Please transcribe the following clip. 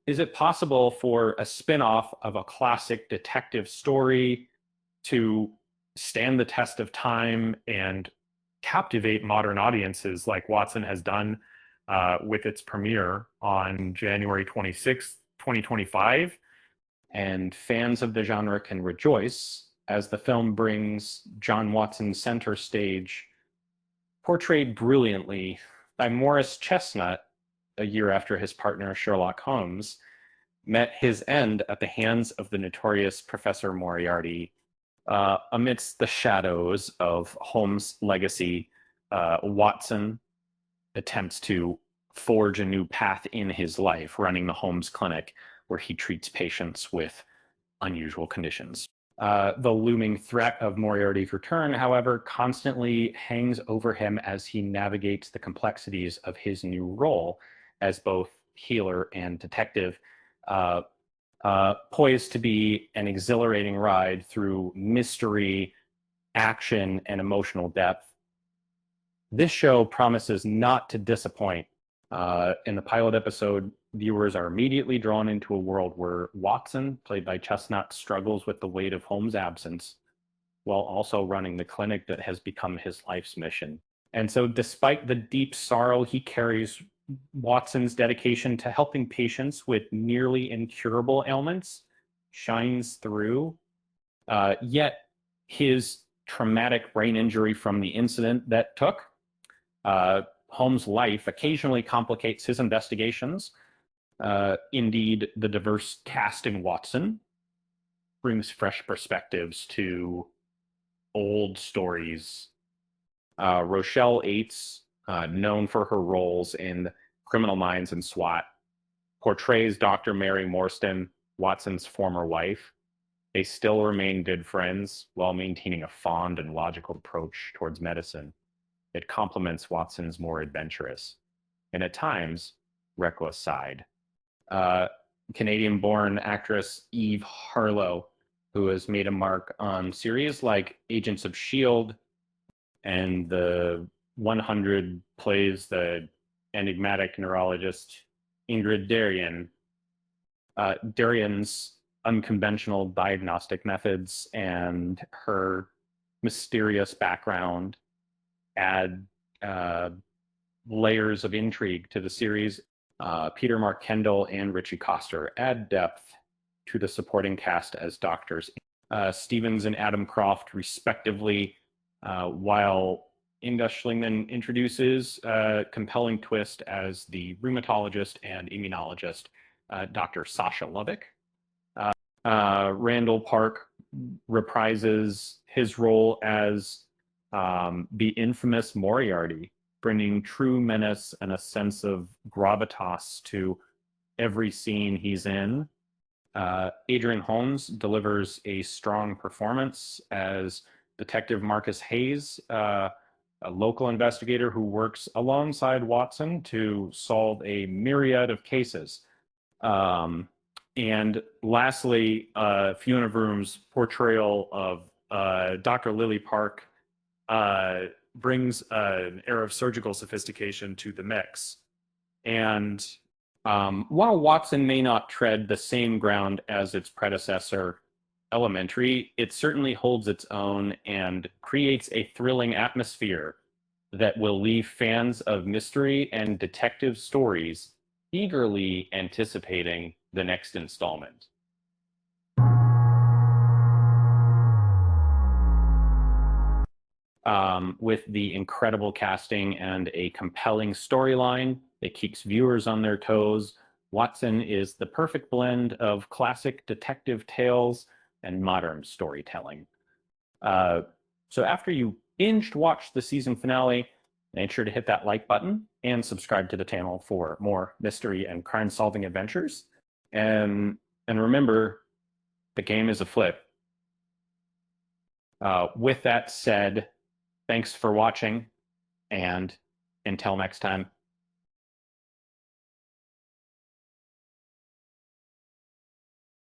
Is it possible for a spin-off of a classic detective story to stand the test of time and captivate modern audiences like Watson has done with its premiere on January 26th, 2025? And fans of the genre can rejoice as the film brings John Watson center stage, portrayed brilliantly by Morris Chestnut a year after his partner Sherlock Holmes met his end at the hands of the notorious Professor Moriarty. Amidst the shadows of Holmes' legacy, Watson attempts to forge a new path in his life, running the Holmes Clinic, where he treats patients with unusual conditions. The looming threat of Moriarty's return, however, constantly hangs over him as he navigates the complexities of his new role as both healer and detective, poised to be an exhilarating ride through mystery, action, and emotional depth. This show promises not to disappoint. In the pilot episode, viewers are immediately drawn into a world where Watson, played by Chestnut, struggles with the weight of Holmes' absence while also running the clinic that has become his life's mission. And so, despite the deep sorrow he carries, Watson's dedication to helping patients with nearly incurable ailments shines through. Yet, his traumatic brain injury from the incident that took Holmes' life occasionally complicates his investigations. Indeed, the diverse cast in Watson brings fresh perspectives to old stories. Rochelle Aites, known for her roles in Criminal Minds and SWAT, portrays Dr. Mary Morstan, Watson's former wife. They still remain good friends while maintaining a fond and logical approach towards medicine. It complements Watson's more adventurous and at times reckless side. Canadian-born actress Eve Harlow, who has made a mark on series like Agents of S.H.I.E.L.D. and the 100, plays the enigmatic neurologist Ingrid Darien. Darien's unconventional diagnostic methods and her mysterious background add layers of intrigue to the series. Peter Mark Kendall and Richie Coster add depth to the supporting cast as doctors. Stevens and Adam Croft, respectively, while Inga Schlingman introduces a compelling twist as the rheumatologist and immunologist, Dr. Sasha Lubbock. Randall Park reprises his role as the infamous Moriarty, bringing true menace and a sense of gravitas to every scene he's in. Adrian Holmes delivers a strong performance as Detective Marcus Hayes, a local investigator who works alongside Watson to solve a myriad of cases. And lastly, Fiona Vroom's portrayal of Dr. Lily Park brings an air of surgical sophistication to the mix. And while Watson may not tread the same ground as its predecessor, Elementary, it certainly holds its own and creates a thrilling atmosphere that will leave fans of mystery and detective stories eagerly anticipating the next installment. With the incredible casting and a compelling storyline that keeps viewers on their toes, Watson is the perfect blend of classic detective tales and modern storytelling. So after you watch the season finale, make sure to hit that like button and subscribe to the channel for more mystery and crime-solving adventures. And remember, the game is a flip. With that said, thanks for watching, and until next time.